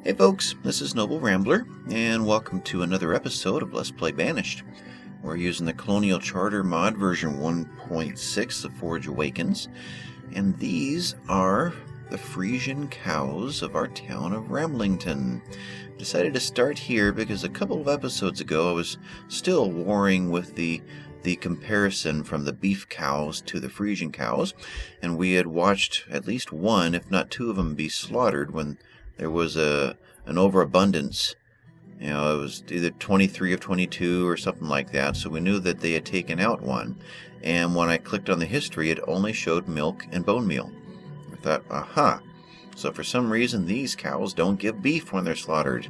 Hey folks, this is Noble Rambler, and welcome to another episode of Let's Play Banished. We're using the Colonial Charter mod version 1.6 of Forge Awakens, and these are the Frisian cows of our town of Ramblington. Decided to start here because a couple of episodes ago I was still warring with the comparison from the beef cows to the Frisian cows, and we had watched at least one, if not two of them, be slaughtered when there was an overabundance. You know, it was either 23 of 22 or something like that, so we knew that they had taken out one. And when I clicked on the history, it only showed milk and bone meal. I thought, aha, so for some reason these cows don't give beef when they're slaughtered.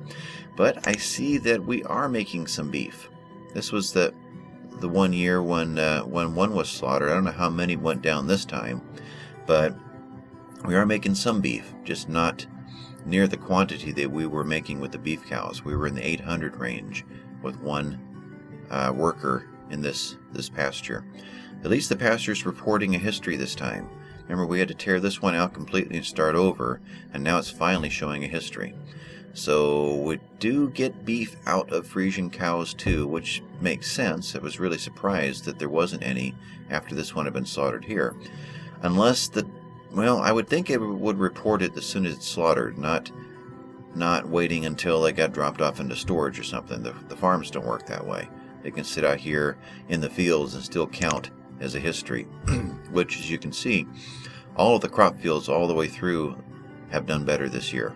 But I see that we are making some beef. This was the 1 year when one was slaughtered. I don't know how many went down this time, but we are making some beef, just not near the quantity that we were making with the beef cows. We were in the 800 range with one worker in this pasture. At least the pasture's reporting a history this time. Remember, we had to tear this one out completely and start over, and now it's finally showing a history. So we do get beef out of Frisian cows too, which makes sense. I was really surprised that there wasn't any after this one had been slaughtered here. Unless well, I would think it would report it as soon as it's slaughtered, not waiting until they got dropped off into storage or something. The farms don't work that way. They can sit out here in the fields and still count as a history, which, as you can see, all of the crop fields all the way through have done better this year.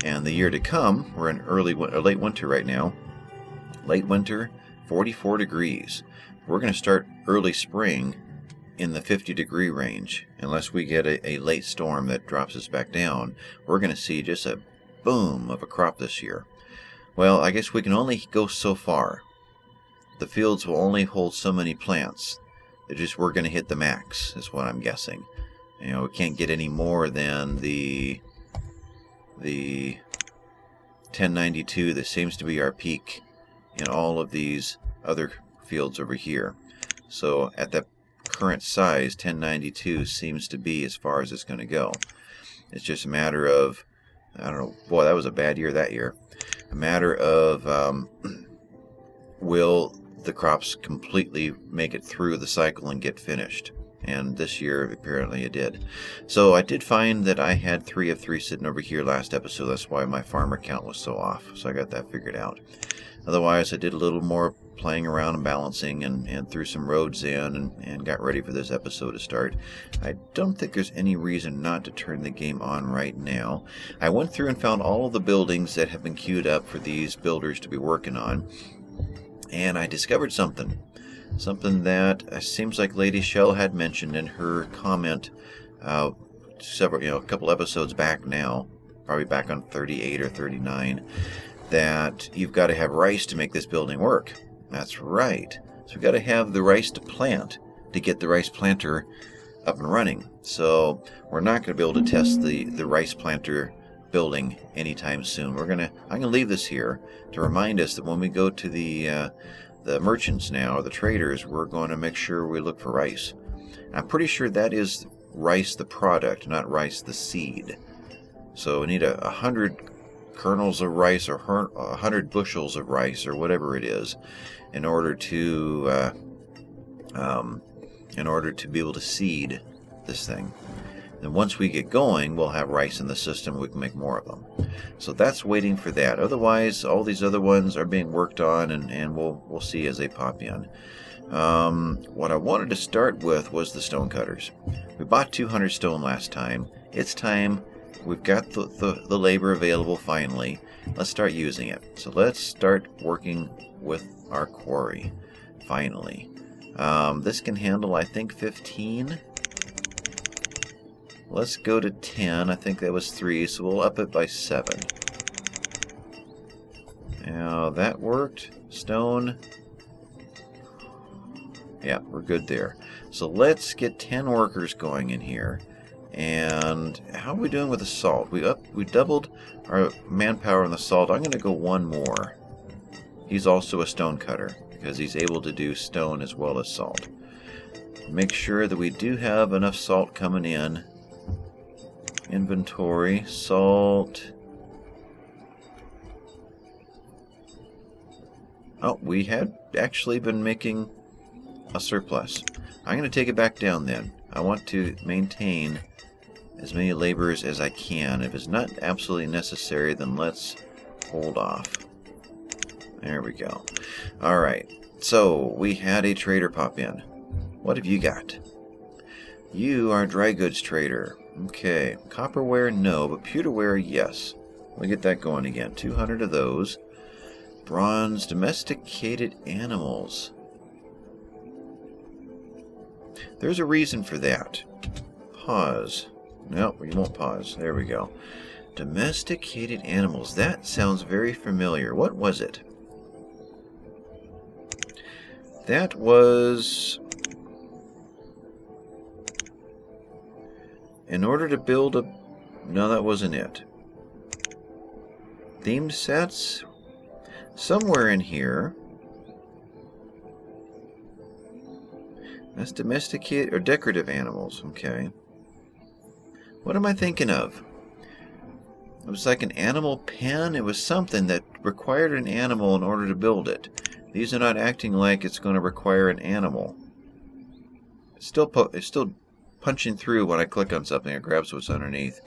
And the year to come, we're in late winter right now. Late winter, 44 degrees. We're going to start early spring in the 50-degree range. Unless we get a late storm that drops us back down, we're going to see just a boom of a crop this year. Well, I guess we can only go so far. The fields will only hold so many plants. We're going to hit the max, is what I'm guessing. You know, we can't get any more than the 1092 that seems to be our peak in all of these other fields over here. So at that current size, 1092 seems to be as far as it's going to go. It's just a matter of, I don't know, boy, that was a bad year that year. A matter of will the crops completely make it through the cycle and get finished. And this year, apparently it did. So I did find that I had 3 of 3 sitting over here last episode. That's why my farmer count was so off. So I got that figured out. Otherwise, I did a little more playing around and balancing and threw some roads in and got ready for this episode to start. I don't think there's any reason not to turn the game on right now. I went through and found all of the buildings that have been queued up for these builders to be working on. And I discovered something that seems like Lady Shell had mentioned in her comment a couple episodes back now, probably back on 38 or 39, that you've got to have rice to make this building work. That's right. So we've got to have the rice to plant to get the rice planter up and running. So we're not going to be able to test the rice planter building anytime soon. I'm going to leave this here to remind us that when we go to the merchants now, or the traders, we're going to make sure we look for rice. I'm pretty sure that is rice the product, not rice the seed. So we need 100 kernels of rice or 100 bushels of rice or whatever it is in order to be able to seed this thing. And once we get going, we'll have rice in the system. We can make more of them. So that's waiting for that. Otherwise, all these other ones are being worked on, and we'll see as they pop in. What I wanted to start with was the stone cutters. We bought 200 stone last time. It's time. We've got the labor available finally. Let's start using it. So let's start working with our quarry finally. This can handle, I think, 15. Let's go to 10. I think that was 3, so we'll up it by 7. Now, that worked. Stone. Yeah, we're good there. So let's get 10 workers going in here. And how are we doing with the salt? We doubled our manpower on the salt. I'm going to go one more. He's also a stone cutter because he's able to do stone as well as salt. Make sure that we do have enough salt coming in. Inventory, salt, Oh, we had actually been making a surplus. I'm going to take it back down then. I want to maintain as many laborers as I can. If it's not absolutely necessary, then let's hold off. There we go. Alright, so we had a trader pop in. What have you got? You are a dry goods trader. Okay, copperware, no, but pewterware, yes. We'll get that going again. 200 of those. Bronze, domesticated animals. There's a reason for that. Pause. No, you won't pause. There we go. Domesticated animals. That sounds very familiar. What was it? That was... in order to build a... no, that wasn't it. Themed sets? Somewhere in here. That's domesticated or decorative animals. Okay. What am I thinking of? It was like an animal pen. It was something that required an animal in order to build it. These are not acting like it's going to require an animal. It's still punching through when I click on something. It grabs what's underneath.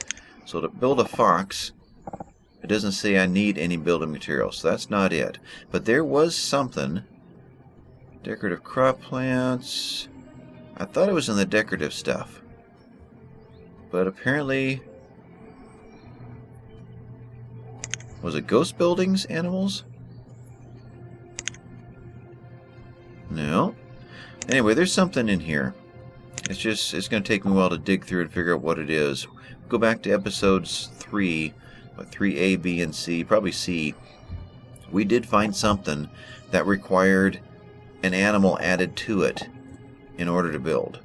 So to build a fox, it doesn't say I need any building materials. So that's not it. But there was something. Decorative crop plants. I thought it was in the decorative stuff. But apparently... was it ghost buildings animals? No. Anyway, there's something in here. It's going to take me a while to dig through and figure out what it is. Go back to episodes 3, 3A, B, and C, probably C. We did find something that required an animal added to it in order to build.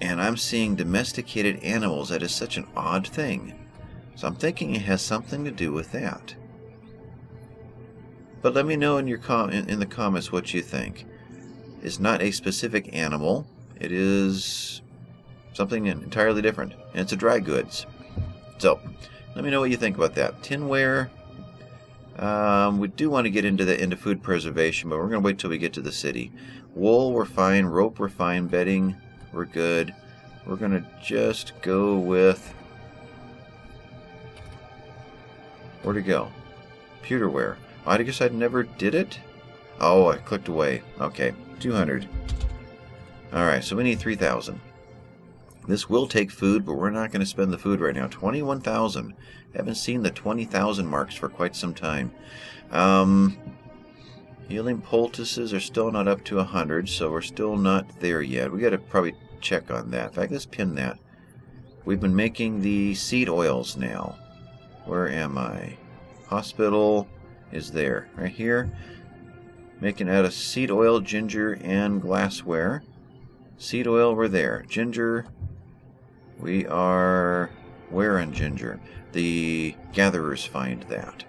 And I'm seeing domesticated animals. That is such an odd thing. So I'm thinking it has something to do with that. But let me know in your in the comments what you think. It's not a specific animal. It is something entirely different. And it's a dry goods. So, let me know what you think about that. Tinware. We do want to get into food preservation, but we're going to wait till we get to the city. Wool, we're fine. Rope, we're fine. Bedding, we're good. We're going to just go with... where'd it go? Pewterware. I guess I never did it? Oh, I clicked away. Okay, 200. Alright, so we need 3,000. This will take food, but we're not going to spend the food right now. 21,000. Haven't seen the 20,000 marks for quite some time. Healing poultices are still not up to 100, so we're still not there yet. We got to probably check on that. In fact, let's pin that. We've been making the seed oils now. Where am I? Hospital is there. Right here. Making out of seed oil, ginger, and glassware. Seed oil, we're there. Ginger, we are... where in ginger? The gatherers find that.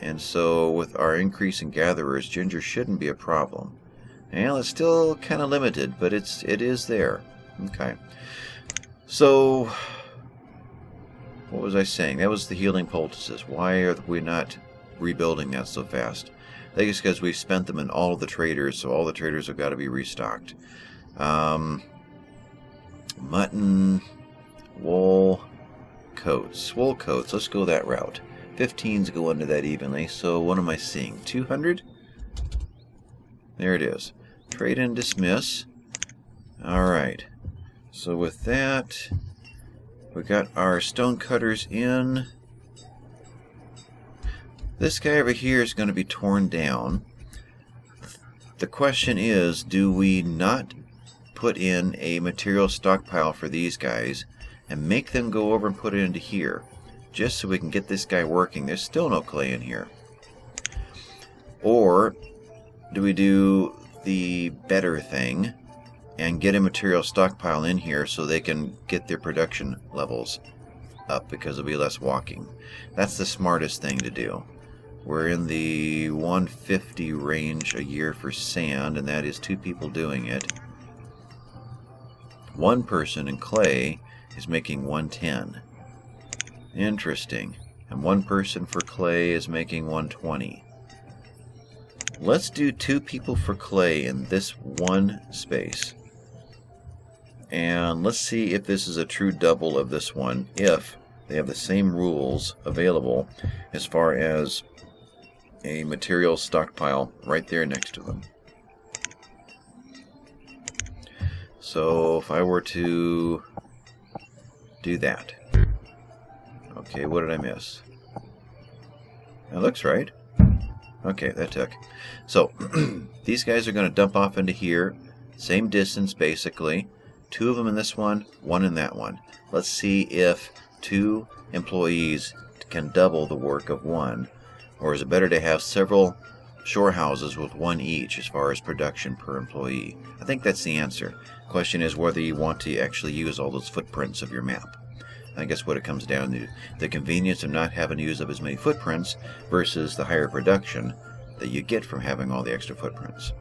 And so with our increase in gatherers, ginger shouldn't be a problem. And it's still kind of limited, but it is there. Okay. So... what was I saying? That was the healing poultices. Why are we not rebuilding that so fast? I think it's because we've spent them in all of the traders, so all the traders have got to be restocked. Mutton, wool, coats. Wool coats, let's go that route. 15s go into that evenly, so what am I seeing? 200? There it is. Trade and dismiss. Alright. So with that... we got our stone cutters in. This guy over here is going to be torn down. The question is, do we not put in a material stockpile for these guys and make them go over and put it into here, just so we can get this guy working? There's still no clay in here. Or do we do the better thing and get a material stockpile in here so they can get their production levels up, because there'll be less walking? That's the smartest thing to do. We're in the 150 range a year for sand, and that is 2 people doing it. 1 person in clay is making 110. Interesting. And 1 person for clay is making 120. Let's do 2 people for clay in this one space. And let's see if this is a true double of this one, if they have the same rules available as far as a material stockpile right there next to them. So if I were to do that. Okay, what did I miss? That looks right. Okay, that took. So these guys are going to dump off into here. Same distance, basically. 2 of them in this one, 1 in that one. Let's see if 2 employees can double the work of 1. Or is it better to have several shore houses with 1 each as far as production per employee? I think that's the answer. Question is whether you want to actually use all those footprints of your map. I guess what it comes down to, the convenience of not having to use up as many footprints versus the higher production that you get from having all the extra footprints.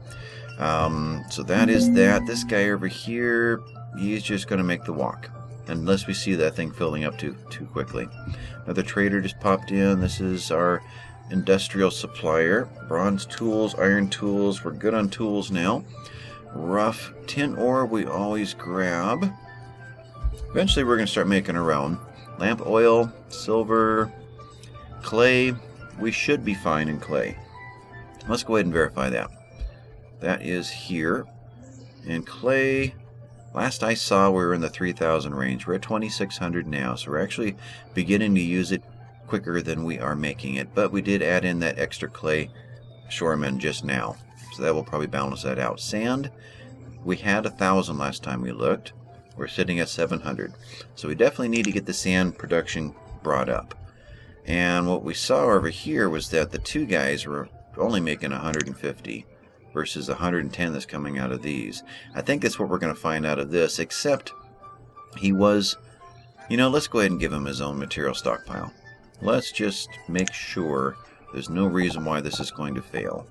So that is that. This guy over here, he's just going to make the walk. Unless we see that thing filling up too quickly. Another trader just popped in. This is our industrial supplier. Bronze tools, iron tools. We're good on tools now. Rough tin ore we always grab. Eventually we're going to start making our own. Lamp oil, silver, clay. We should be fine in clay. Let's go ahead and verify that. That is here. And clay, last I saw we were in the 3,000 range. We're at 2,600 now, so we're actually beginning to use it quicker than we are making it. But we did add in that extra clay shoreman just now, so that will probably balance that out. Sand, we had 1,000 last time we looked. We're sitting at 700. So we definitely need to get the sand production brought up. And what we saw over here was that the 2 guys were only making 150 versus 110 that's coming out of these. I think that's what we're going to find out of this, except he was, let's go ahead and give him his own material stockpile. Let's just make sure there's no reason why this is going to fail.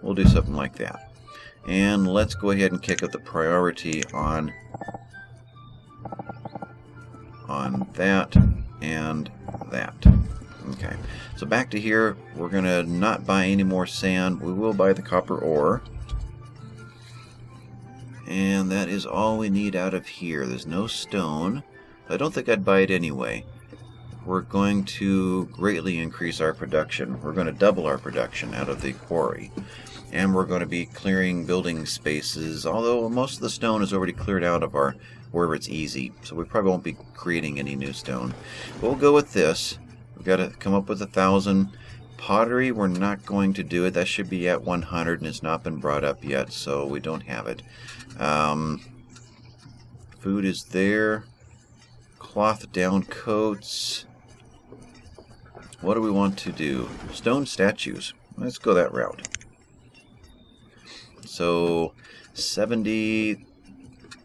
We'll do something like that. And let's go ahead and kick up the priority on that and that. Okay, so back to here. We're going to not buy any more sand. We will buy the copper ore. And that is all we need out of here. There's no stone. I don't think I'd buy it anyway. We're going to greatly increase our production. We're going to double our production out of the quarry. And we're going to be clearing building spaces, although most of the stone is already cleared out of our wherever it's easy. So we probably won't be creating any new stone. But we'll go with this. We've got to come up with 1,000. Pottery, we're not going to do it. That should be at 100, and it's not been brought up yet, so we don't have it. Food is there. Cloth down coats. What do we want to do? Stone statues. Let's go that route. So 70,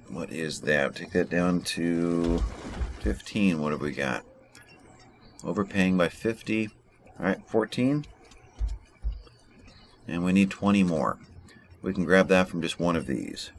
what is that? Take that down to 15. What have we got? Overpaying by 50. All right, 14. And we need 20 more. We can grab that from just one of these.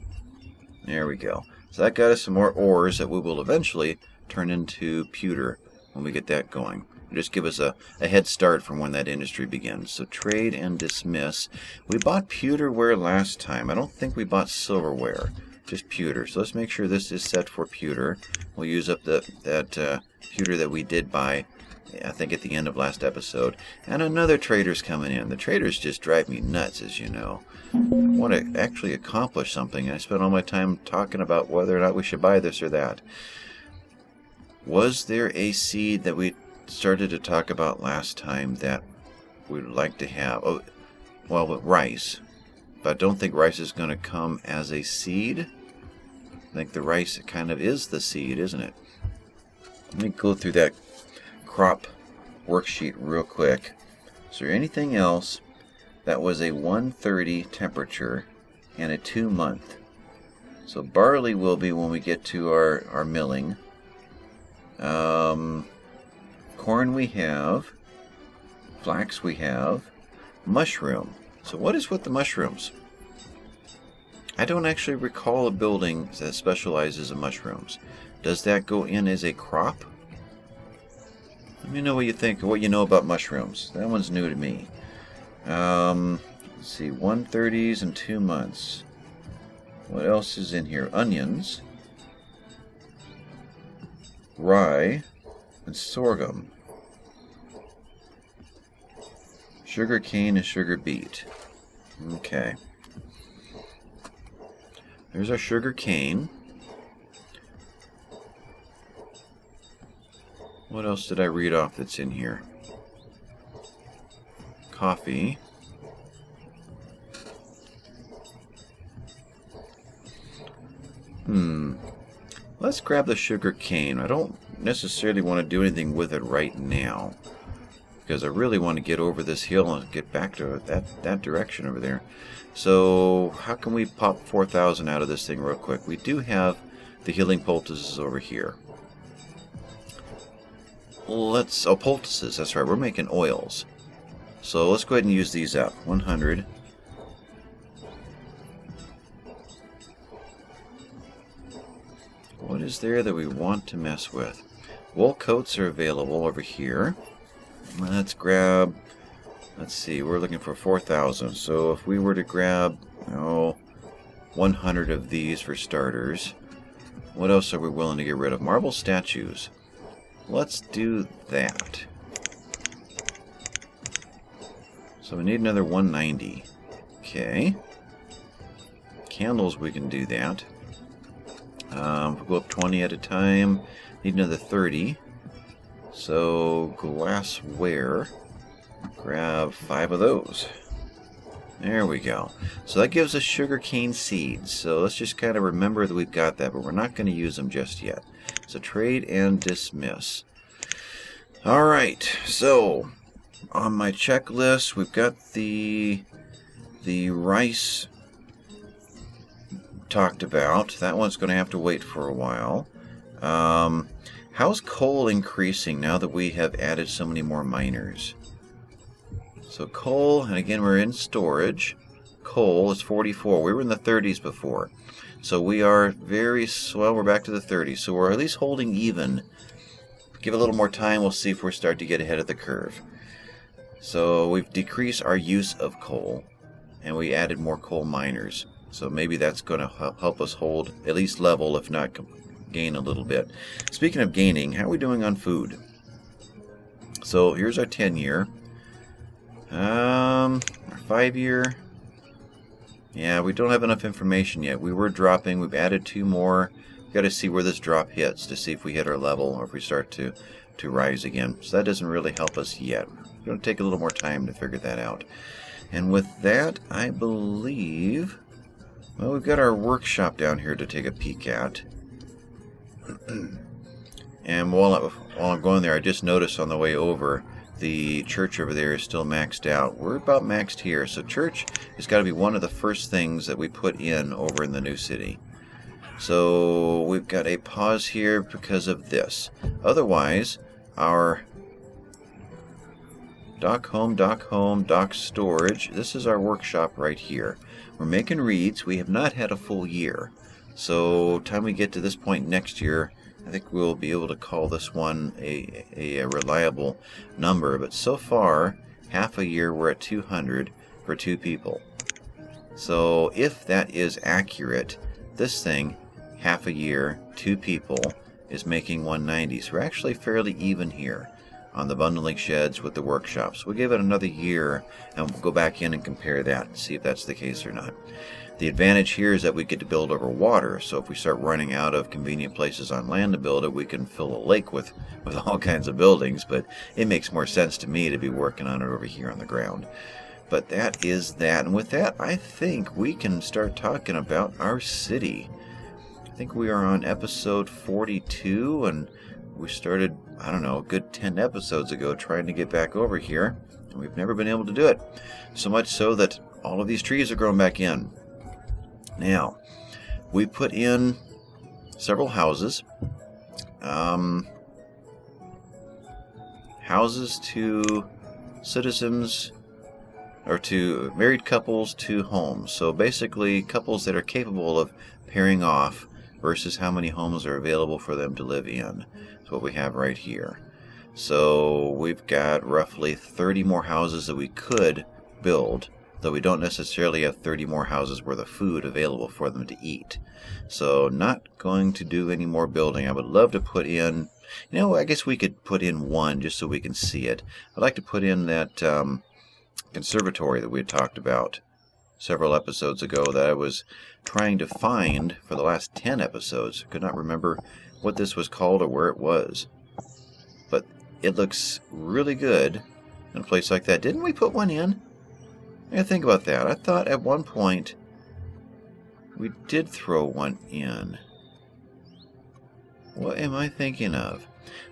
There we go. So that got us some more ores that we will eventually turn into pewter when we get that going. Just give us a head start from when that industry begins. So trade and dismiss. We bought pewterware last time. I don't think we bought silverware. Just pewter. So let's make sure this is set for pewter. We'll use up that pewter that we did buy, I think, at the end of last episode. And another trader's coming in. The traders just drive me nuts, as you know. I want to actually accomplish something. I spent all my time talking about whether or not we should buy this or that. Was there a seed that we started to talk about last time that we'd like to have? Oh, well, with rice. But I don't think rice is going to come as a seed. I think the rice kind of is the seed, isn't it? Let me go through that crop worksheet real quick. Is there anything else that was a 130 temperature and a 2-month? So barley will be when we get to our milling. Corn we have. Flax we have. Mushroom. So what is with the mushrooms? I don't actually recall a building that specializes in mushrooms. Does that go in as a crop? Let me know what you think, what you know about mushrooms. That one's new to me. Let's see, 130s and 2 months. What else is in here? Onions, rye, and sorghum. Sugar cane and sugar beet. Okay. There's our sugar cane. What else did I read off that's in here? Coffee. Let's grab the sugar cane. I don't necessarily want to do anything with it right now, because I really want to get over this hill and get back to that direction over there. So how can we pop 4,000 out of this thing real quick? We do have the healing poultices over here. Poultices, that's right, we're making oils. So let's go ahead and use these up. 100. What is there that we want to mess with? Wool coats are available over here. Let's grab, let's see, we're looking for 4,000. So if we were to grab, 100 of these for starters. What else are we willing to get rid of? Marble statues. Let's do that. So we need another 190. Okay. Candles, we can do that. We'll go up 20 at a time. Need another 30. So glassware. Grab 5 of those. There we go. So that gives us sugar cane seeds. So let's just kind of remember that we've got that, but we're not going to use them just yet. So trade and dismiss. Alright, so on my checklist we've got the rice talked about. That one's going to have to wait for a while. How's coal increasing now that we have added so many more miners? So coal, and again we're in storage. Coal is 44. We were in the 30s before. So we are very swell. We're back to the 30s. So we're at least holding even. Give it a little more time. We'll see if we're starting to get ahead of the curve. So we've decreased our use of coal, and we added more coal miners. So maybe that's going to help us hold at least level, if not gain a little bit. Speaking of gaining, how are we doing on food? So here's our 10-year. Our 5-year. Yeah, we don't have enough information yet. We were dropping. We've added 2 more. We've got to see where this drop hits to see if we hit our level or if we start to rise again. So that doesn't really help us yet. It's going to take a little more time to figure that out. And with that, I believe, well, we've got our workshop down here to take a peek at. And while I'm going there, I just noticed on the way over, the church over there is still maxed out. We're about maxed here. So church has got to be one of the first things that we put in over in the new city. So we've got a pause here because of this. Otherwise, our dock home, dock storage, this is our workshop right here. We're making reeds. We have not had a full year. So time we get to this point next year, I think we'll be able to call this one a reliable number. But so far, half a year, we're at 200 for 2 people. So if that is accurate, this thing, half a year, 2 people, is making 190. So we're actually fairly even here on the bundling sheds with the workshops. We'll give it another year and we'll go back in and compare that and see if that's the case or not. The advantage here is that we get to build over water, so if we start running out of convenient places on land to build it, we can fill a lake with all kinds of buildings, but it makes more sense to me to be working on it over here on the ground. But that is that, and with that, I think we can start talking about our city. I think we are on episode 42, and we started, I don't know, a good 10 episodes ago trying to get back over here, and we've never been able to do it. So much so that all of these trees are growing back in. Now, we put in several houses. Houses to citizens, or to married couples to homes. So basically, couples that are capable of pairing off versus how many homes are available for them to live in. That's what we have right here. So we've got roughly 30 more houses that we could build though we don't necessarily have 30 more houses worth of food available for them to eat. So not going to do any more building. I would love to put in, I guess we could put in one just so we can see it. I'd like to put in that conservatory that we had talked about several episodes ago that I was trying to find for the last 10 episodes. I could not remember what this was called or where it was. But it looks really good in a place like that. Didn't we put one in? I gotta think about that. I thought at one point we did throw one in. What am I thinking of?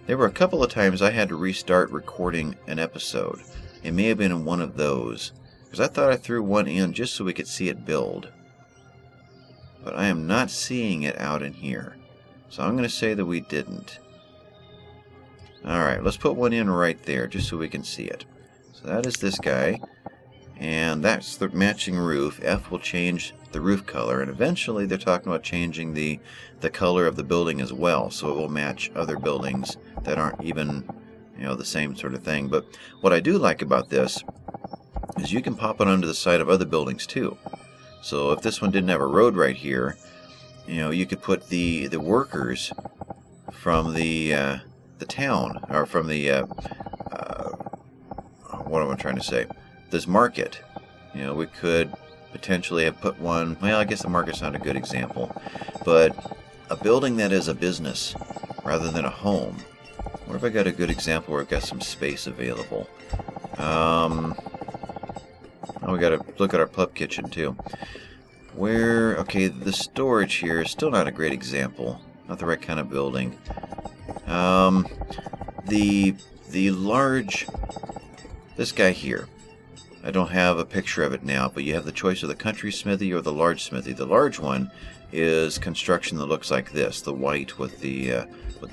There were a couple of times I had to restart recording an episode. It may have been in one of those, because I thought I threw one in just so we could see it build. But I am not seeing it out in here. So I'm going to say that we didn't. Alright, let's put one in right there just so we can see it. So that is this guy. And that's the matching roof. F will change the roof color. And eventually they're talking about changing the color of the building as well. So it will match other buildings that aren't even, the same sort of thing. But what I do like about this is you can pop it onto the side of other buildings too. So if this one didn't have a road right here, you could put the workers from the town, or from the what am I trying to say? This market. We could potentially have put one. Well, I guess the market's not a good example, but a building that is a business rather than a home. What if I got a good example where I've got some space available? We got to look at our pub kitchen too. Okay, the storage here is still not a great example. Not the right kind of building. The large, this guy here. I don't have a picture of it now, but you have the choice of the country smithy or the large smithy. The large one is construction that looks like this, the white with the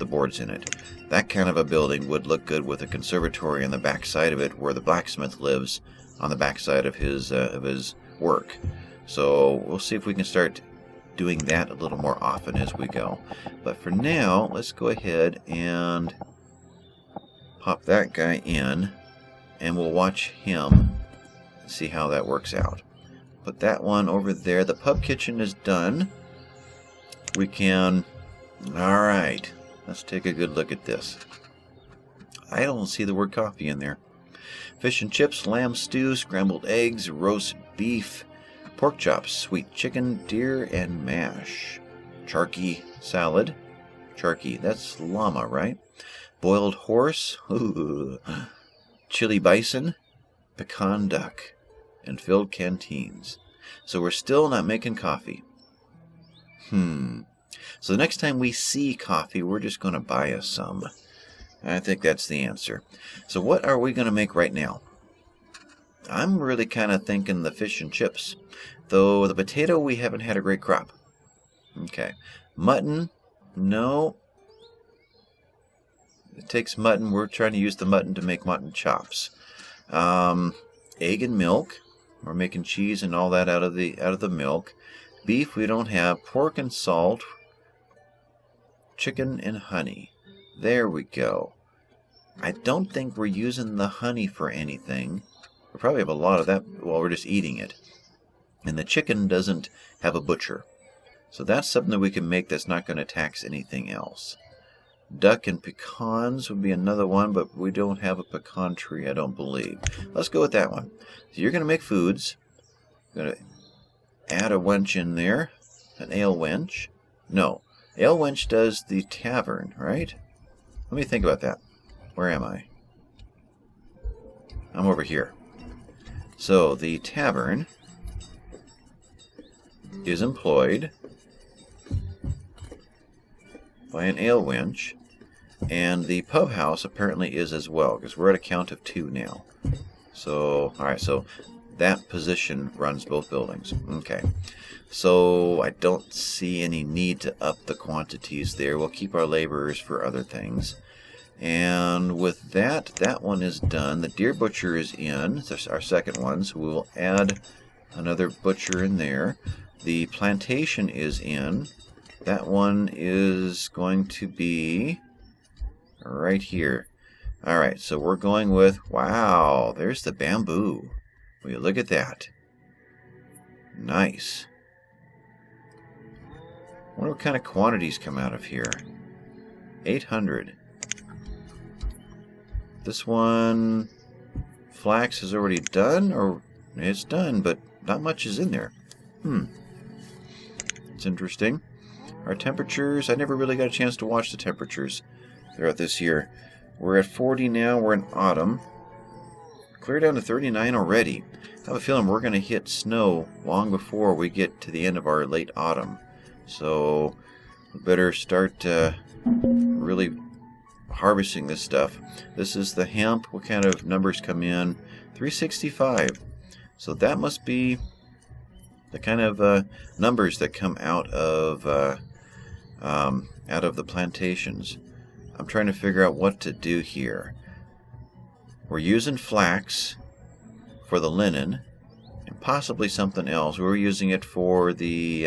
boards in it. That kind of a building would look good with a conservatory on the back side of it, where the blacksmith lives on the back side of his work. So we'll see if we can start doing that a little more often as we go. But for now, let's go ahead and pop that guy in, and we'll watch him and see how that works out. Put that one over there. The pub kitchen is done. We can... Alright, let's take a good look at this. I don't see the word coffee in there. Fish and chips, lamb stew, scrambled eggs, roast beef, pork chops, sweet chicken, deer, and mash. Charky salad. Charky, that's llama, right? Boiled horse. Ooh. Chili bison. Pecan duck. And filled canteens. So we're still not making coffee. So the next time we see coffee, we're just going to buy us some. I think that's the answer. So what are we going to make right now? I'm really kind of thinking the fish and chips. Though the potato, we haven't had a great crop. Okay. Mutton, no. It takes mutton. We're trying to use the mutton to make mutton chops. Egg and milk. We're making cheese and all that out of the milk. Beef we don't have. Pork and salt. Chicken and honey. There we go. I don't think we're using the honey for anything. We probably have a lot of that while we're just eating it. And the chicken doesn't have a butcher. So that's something that we can make that's not going to tax anything else. Duck and pecans would be another one, but we don't have a pecan tree, I don't believe. Let's go with that one. So you're going to make foods. You're going to add a wench in there. An ale wench. No. Ale wench does the tavern, right? Let me think about that. Where am I? I'm over here. So the tavern is employed by an ale wench, and the pub house apparently is as well, because we're at a count of 2 now. So, alright, so that position runs both buildings. Okay. So I don't see any need to up the quantities there. We'll keep our laborers for other things. And with that one is done. The deer butcher is in. That's our second one, so we will add another butcher in there. The plantation is in. That one is going to be right here. Alright, so we're going with, wow, there's the bamboo. Will you look at that? Nice. Wonder what kind of quantities come out of here. 800. This one, flax is already done, or it's done, but not much is in there. It's interesting. Our temperatures, I never really got a chance to watch the temperatures throughout this year. We're at 40 now, we're in autumn. Clear down to 39 already. I have a feeling we're going to hit snow long before we get to the end of our late autumn. So we better start really harvesting this stuff. This is the hemp. What kind of numbers come in? 365. So that must be the kind of numbers that come out of the plantations. I'm trying to figure out what to do here. We're using flax for the linen and possibly something else. We were using it for the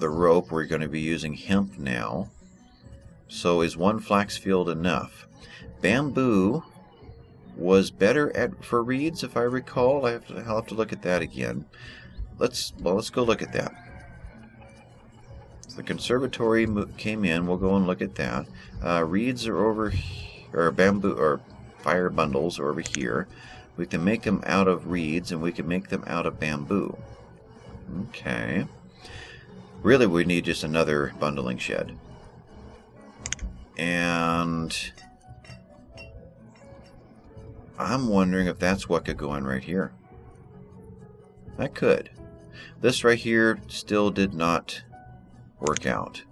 rope. We're going to be using hemp now. So is one flax field enough? Bamboo was better for reeds, if I recall. I'll have to look at that again. Let's go look at that. So the conservatory came in. We'll go and look at that. Reeds are over here, or bamboo or fire bundles are over here. We can make them out of reeds, and we can make them out of bamboo. Okay. Really, we need just another bundling shed. And I'm wondering if that's what could go in right here. That could. This right here still did not work out.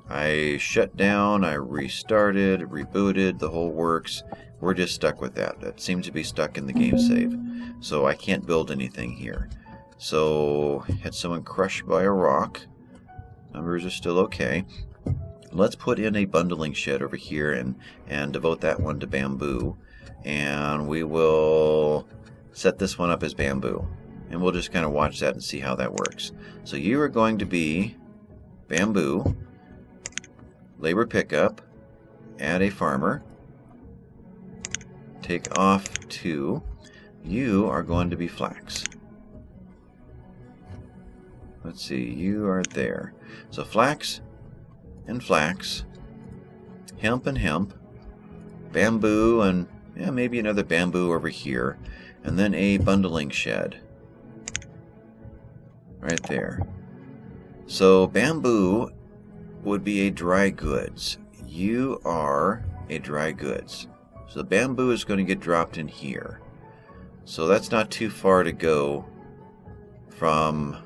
I shut down, I restarted, rebooted, the whole works. We're just stuck with that. That seems to be stuck in the game save. So I can't build anything here. So, had someone crushed by a rock. Numbers are still okay. Let's put in a bundling shed over here and devote that one to bamboo. And we will set this one up as bamboo. And we'll just kind of watch that and see how that works. So you are going to be bamboo, labor pickup, add a farmer, take off 2. You are going to be flax. Let's see, you are there. So flax and flax, hemp and hemp, bamboo and maybe another bamboo over here, and then a bundling shed right there. So bamboo would be a dry goods. You are a dry goods. So the bamboo is going to get dropped in here. So that's not too far to go from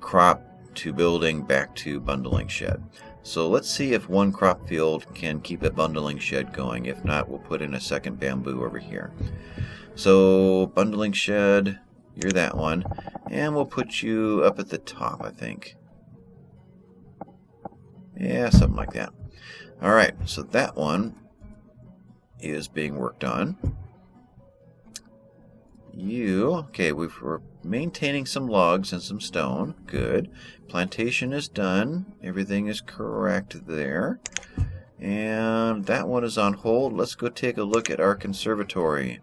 crop to building back to bundling shed. So let's see if one crop field can keep a bundling shed going. If not, we'll put in a second bamboo over here. So bundling shed, you're that one. And we'll put you up at the top, I think. Yeah, something like that. Alright, so that one is being worked on. Okay, we're maintaining some logs and some stone. Good. Plantation is done. Everything is correct there. And that one is on hold. Let's go take a look at our conservatory.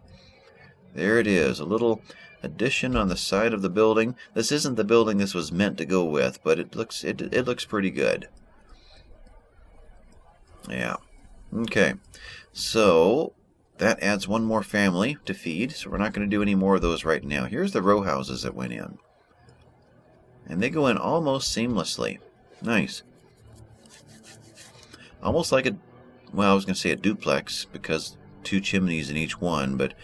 There it is. A little addition on the side of the building. This isn't the building this was meant to go with, but it looks pretty good. Yeah. Okay. So that adds one more family to feed, so we're not going to do any more of those right now. Here's the row houses that went in. And they go in almost seamlessly. Nice. Almost like I was going to say a duplex, because 2 chimneys in each one, but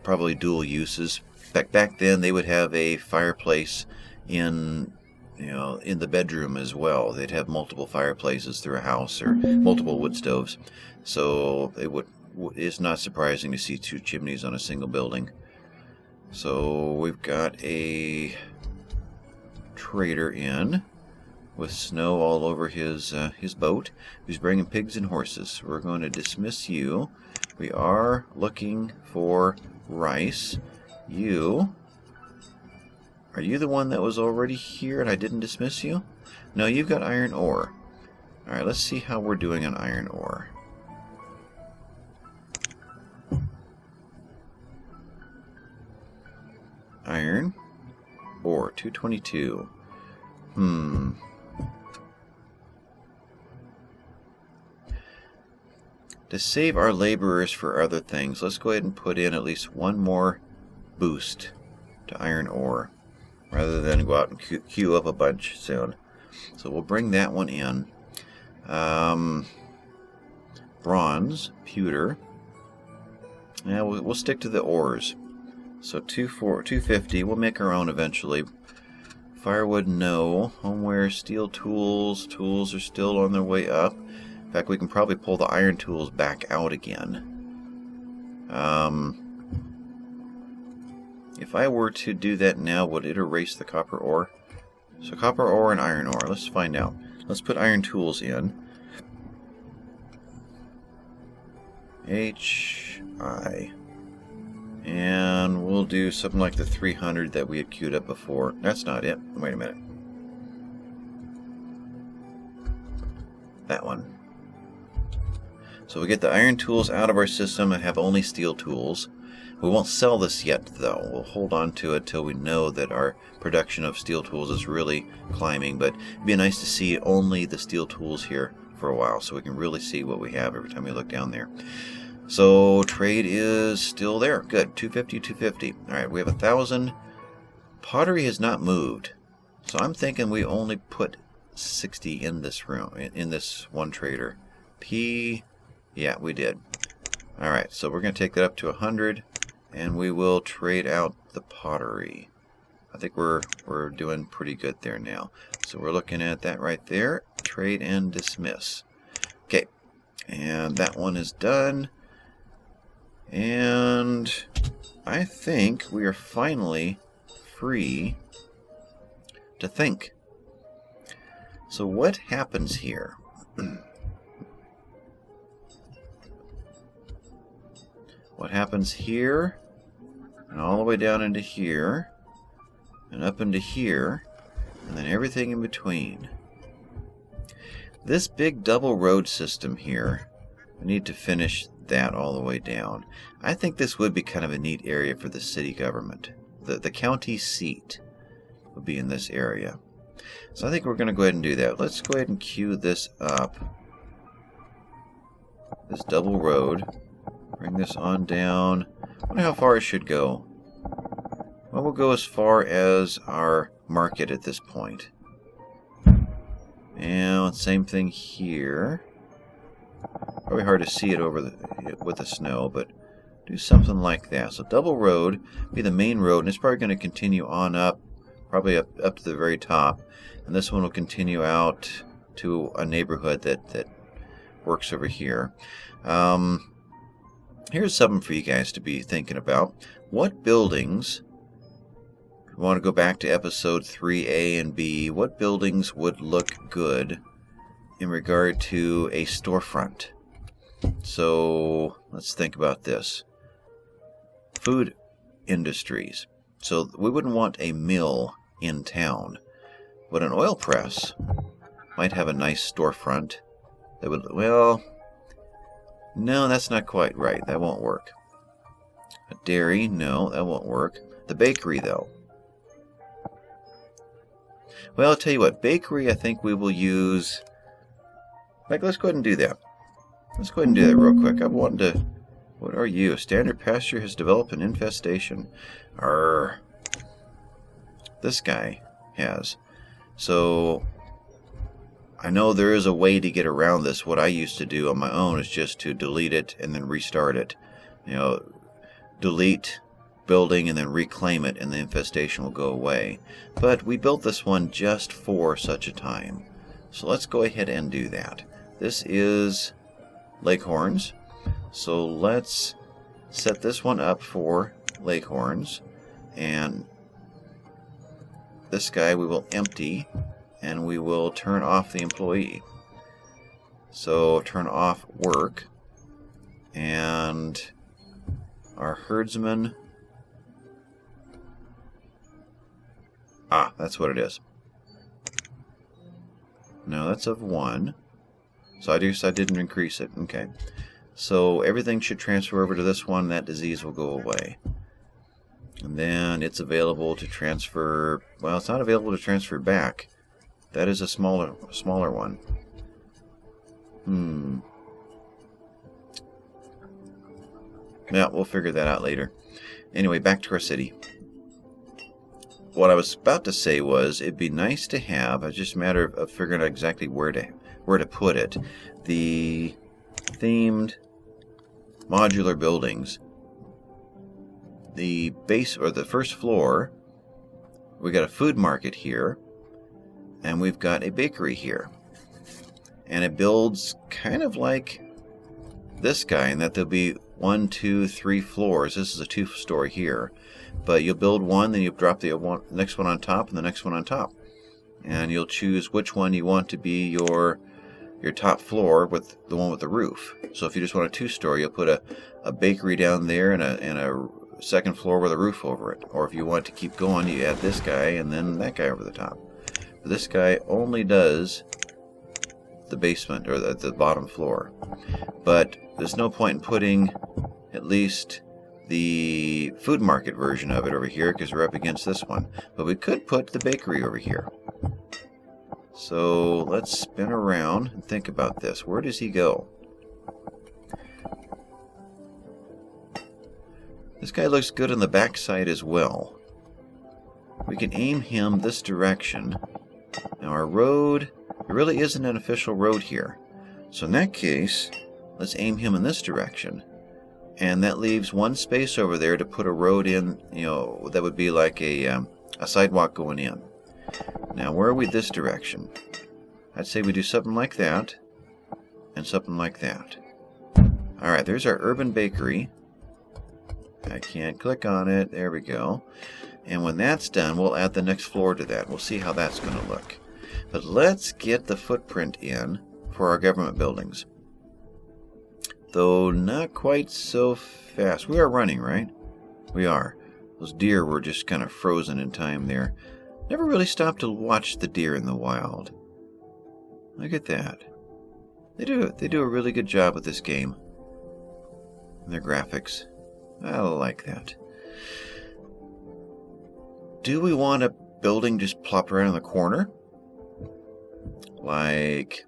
probably dual uses. Back then, they would have a fireplace in the bedroom as well. They'd have multiple fireplaces through a house, or multiple wood stoves. So it's not surprising to see 2 chimneys on a single building. So we've got a trader in with snow all over his boat, who's bringing pigs and horses. We're going to dismiss you. We are looking for rice. Are you the one that was already here and I didn't dismiss you? No, you've got iron ore. Alright, let's see how we're doing on iron ore. iron ore, 222. To save our laborers for other things, let's go ahead and put in at least one more boost to iron ore, rather than go out and queue up a bunch soon. So we'll bring that one in. Bronze, pewter. Yeah, we'll stick to the ores. So 250. We'll make our own eventually. Firewood, no. Homeware, steel tools. Tools are still on their way up. In fact, we can probably pull the iron tools back out again. If I were to do that now, would it erase the copper ore? So copper ore and iron ore. Let's find out. Let's put iron tools in. HI. And we'll do something like the 300 that we had queued up before. That's not it. Wait a minute. That one. So we get the iron tools out of our system and have only steel tools. We won't sell this yet, though. We'll hold on to it till we know that our production of steel tools is really climbing. But it'd be nice to see only the steel tools here for a while, so we can really see what we have every time we look down there. So trade is still there. Good. 250, 250. All right, we have 1,000. Pottery has not moved. So I'm thinking we only put 60 in this room, in this one trader. Yeah, we did. All right, so we're going to take that up to 100, and we will trade out the pottery. I think we're doing pretty good there now. So we're looking at that right there. Trade and dismiss. Okay, and that one is done. And I think we are finally free to think. So what happens here? What happens here, and all the way down into here, and up into here, and then everything in between. This big double road system here, we need to finish that all the way down. I think this would be kind of a neat area for the city government. The county seat would be in this area. So I think we're going to go ahead and do that. Let's go ahead and queue this up. This double road. Bring this on down. I wonder how far it should go. Well, we'll go as far as our market at this point. And same thing here. Probably hard to see it over with the snow, but do something like that. So double road be the main road, and it's probably going to continue on up, probably up to the very top. And this one will continue out to a neighborhood that works over here. Here's something for you guys to be thinking about. What buildings, if you want to go back to episode 3A and B, what buildings would look good in regard to a storefront? So let's think about this. Food industries. So we wouldn't want a mill in town, but an oil press might have a nice storefront that would, well, no, that's not quite right. That won't work. A dairy, no, that won't work. The bakery, though. Well, I'll tell you what. Bakery, I think we will use... Like, let's go ahead and do that. Let's go ahead and do that real quick. I wanted to... What are you? A standard pasture has developed an infestation. Arrgh. This guy has. So... I know there is a way to get around this. What I used to do on my own is just to delete it and then restart it. You know, delete building and then reclaim it, and the infestation will go away. But we built this one just for such a time. So let's go ahead and do that. This is Leghorns. So let's set this one up for Leghorns. And this guy we will empty. And we will turn off the employee. So turn off work. And our herdsman. Ah, that's what it is. No, that's of 1. So I didn't increase it. Okay. So everything should transfer over to this one. That disease will go away. And then it's available to transfer. Well, it's not available to transfer back. That is a smaller one. Yeah, we'll figure that out later. Anyway, back to our city. What I was about to say was it'd be nice to have, it's just a matter of figuring out exactly where to put it, the themed modular buildings. The base, or the first floor, we got a food market here, and we've got a bakery here. And it builds kind of like this guy, in that there'll be 1, 2, 3 floors. This is a 2-story here. But you'll build one, then you'll drop the next one on top, and the next one on top. And you'll choose which one you want to be your top floor, with the one with the roof. So if you just want a 2-story, you'll put a bakery down there and a second floor with a roof over it. Or if you want to keep going, you add this guy and then that guy over the top. But this guy only does the basement, or the bottom floor. But there's no point in putting at least the food market version of it over here, because we're up against this one. But we could put the bakery over here. So let's spin around and think about this. Where does he go? This guy looks good on the backside as well. We can aim him this direction. Now our road, there really isn't an official road here. So in that case, let's aim him in this direction. And that leaves one space over there to put a road in, that would be like a sidewalk going in. Now, where are we this direction? I'd say we do something like that, and something like that. Alright, there's our urban bakery. I can't click on it. There we go. And when that's done, we'll add the next floor to that. We'll see how that's going to look. But let's get the footprint in for our government buildings. Though not quite so fast. We are running, right? We are. Those deer were just kind of frozen in time there. Never really stopped to watch the deer in the wild. Look at that. They do a really good job with this game. And their graphics. I like that. Do we want a building just plopped right in the corner? Like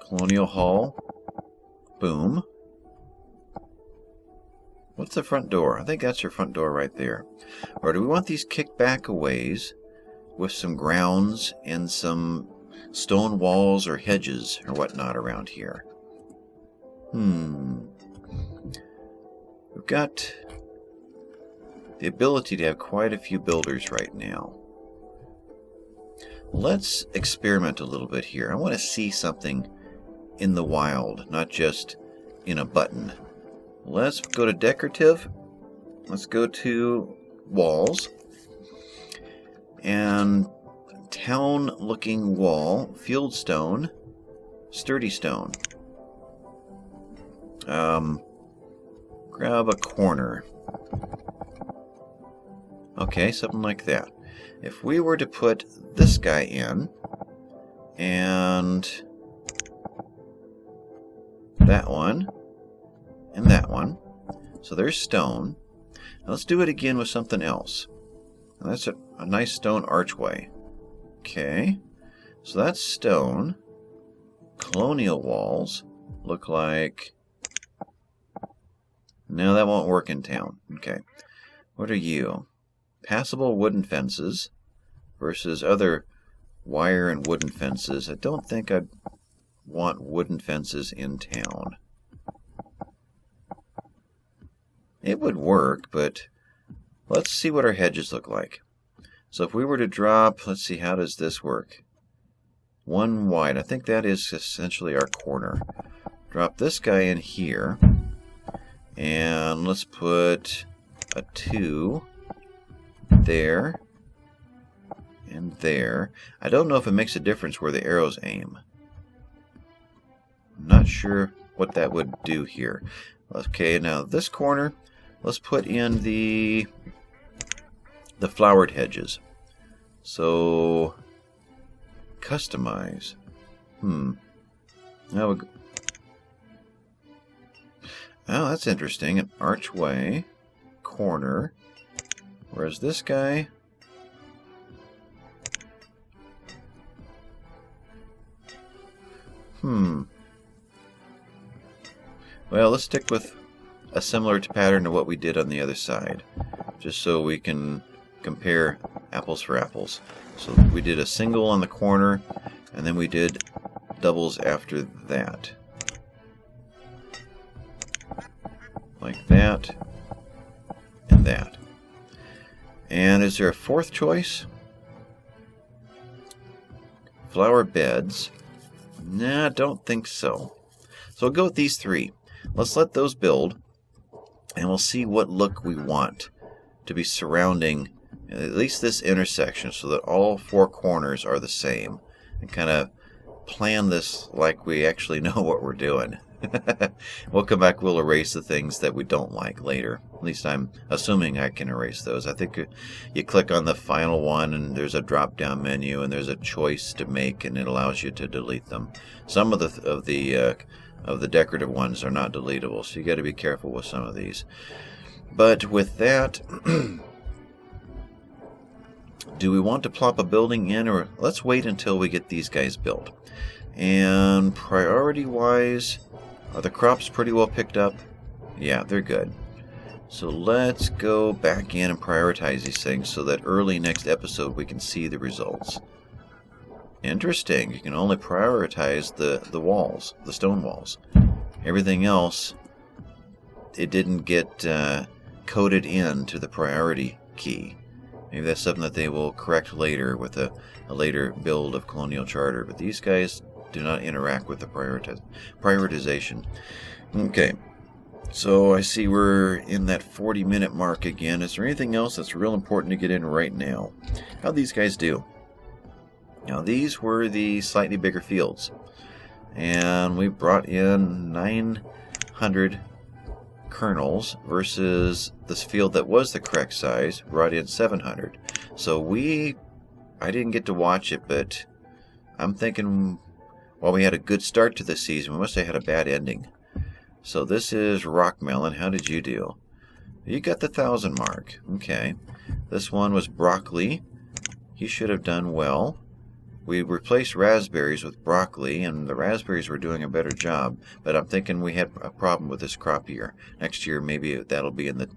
Colonial Hall. Boom. What's the front door? I think that's your front door right there. Or do we want these kicked back a ways with some grounds and some stone walls or hedges or whatnot around here? We've got the ability to have quite a few builders right now. Let's experiment a little bit here. I want to see something in the wild, not just in a button. Let's go to decorative. Let's go to walls. And town looking wall, field stone, sturdy stone. Grab a corner. Okay, something like that. If we were to put this guy in, and that one, and that one, so there's stone. Now let's do it again with something else. And that's a nice stone archway. Okay, so that's stone. Colonial walls look like... No, that won't work in town. Okay, what are you? Passable wooden fences versus other wire and wooden fences. I don't think I'd want wooden fences in town. It would work, but let's see what our hedges look like. So if we were to drop, let's see, how does this work? One wide. I think that is essentially our corner. Drop this guy in here. And let's put a 2 there and there. I don't know if it makes a difference where the arrows aim. I'm not sure what that would do here. Okay, now this corner, let's put in the flowered hedges. So customize. Oh, that's interesting. An archway, corner. Whereas this guy... Well, let's stick with a similar pattern to what we did on the other side, just so we can compare apples for apples. So we did a single on the corner, and then we did doubles after that. Like that, and that. And is there a fourth choice? Flower beds. Nah, don't think so. So we'll go with these three. Let's let those build, and we'll see what look we want to be surrounding at least this intersection so that all four corners are the same, and kind of plan this like we actually know what we're doing. We'll come back, we'll erase the things that we don't like later. At least I'm assuming I can erase those. I think you click on the final one and there's a drop down menu and there's a choice to make, and it allows you to delete them. Some of the decorative ones are not deletable, so you got to be careful with some of these. But with that, do we want to plop a building in, or let's wait until we get these guys built? And priority wise, are the crops pretty well picked up? Yeah, they're good. So let's go back in and prioritize these things so that early next episode we can see the results. Interesting. You can only prioritize the walls, the stone walls. Everything else, it didn't get coded into the priority key. Maybe that's something that they will correct later with a later build of Colonial Charter. But these guys do not interact with the prioritization. Okay, so I see we're in that 40-minute mark again. Is there anything else that's real important to get in right now? How'd these guys do? Now, these were the slightly bigger fields, and we brought in 900 kernels versus this field that was the correct size brought in 700. So I didn't get to watch it, but I'm thinking, while we had a good start to the season, we must have had a bad ending. So this is Rockmelon. How did you do? You got the 1,000 mark. Okay. This one was broccoli. He should have done well. We replaced raspberries with broccoli, and the raspberries were doing a better job. But I'm thinking we had a problem with this crop year. Next year, maybe that'll be in the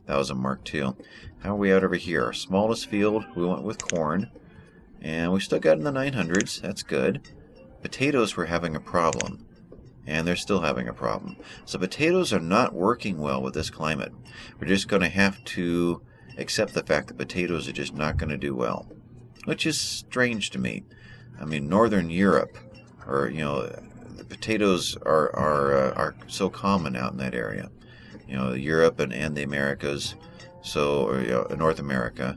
1,000 mark too. How are we out over here? Our smallest field, we went with corn, and we still got in the 900s. That's good. Potatoes were having a problem, and they're still having a problem. So potatoes are not working well with this climate. We're just going to have to accept the fact that potatoes are just not going to do well, which is strange to me. I mean, Northern Europe, or the potatoes are so common out in that area. Europe and the Americas, so North America.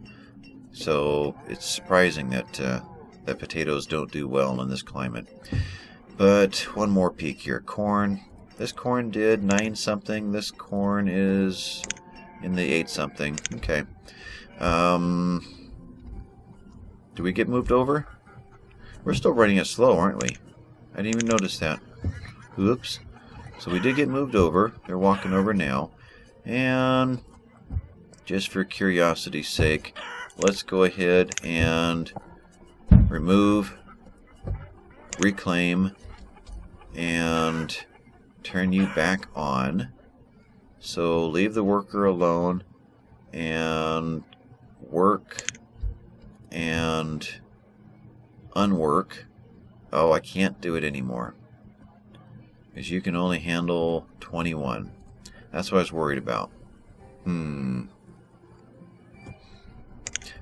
So it's surprising that potatoes don't do well in this climate. But one more peek here. Corn. This corn did 9 something. This corn is in the 8 something. Okay. Do we get moved over? We're still running it slow, aren't we? I didn't even notice that. Oops. So we did get moved over. They're walking over now. And just for curiosity's sake, let's go ahead and remove, reclaim, and turn you back on. So leave the worker alone and work and unwork. Oh, I can't do it anymore because you can only handle 21. That's what I was worried about.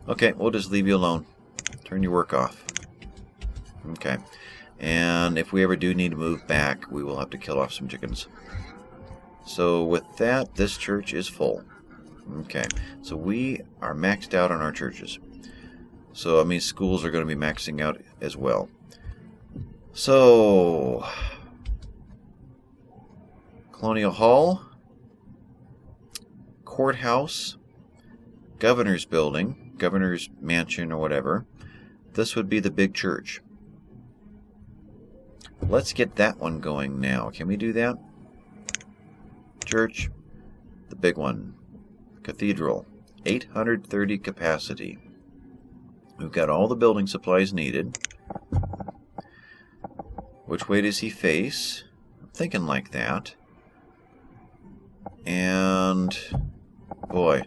Okay, we'll just leave you alone. Turn your work off. Okay. And if we ever do need to move back, we will have to kill off some chickens. So with that, this church is full. Okay. So we are maxed out on our churches. So, I mean, schools are going to be maxing out as well. So, Colonial Hall, Courthouse, Governor's Building, Governor's Mansion or whatever. This would be the big church. Let's get that one going now. Can we do that? church, the big one, cathedral, 830 capacity. We've got all the building supplies needed. Which way does he face? I'm thinking like that. And boy,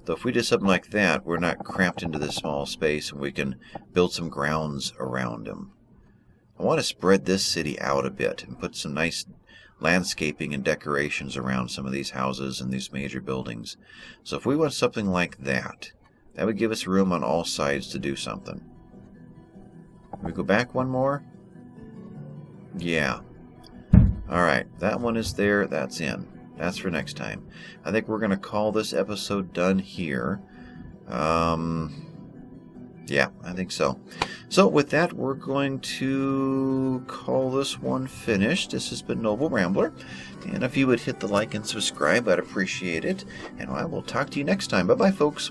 though if we did something like that, we're not cramped into this small space and we can build some grounds around him. I want to spread this city out a bit and put some nice landscaping and decorations around some of these houses and these major buildings. So if we want something like that, that would give us room on all sides to do something. Can we go back one more? Yeah. Alright, that one is there, that's in. That's for next time. I think we're going to call this episode done here. Yeah, I think so. So with that, we're going to call this one finished. This has been Noble Rambler. And if you would hit the like and subscribe, I'd appreciate it. And I will talk to you next time. Bye-bye, folks.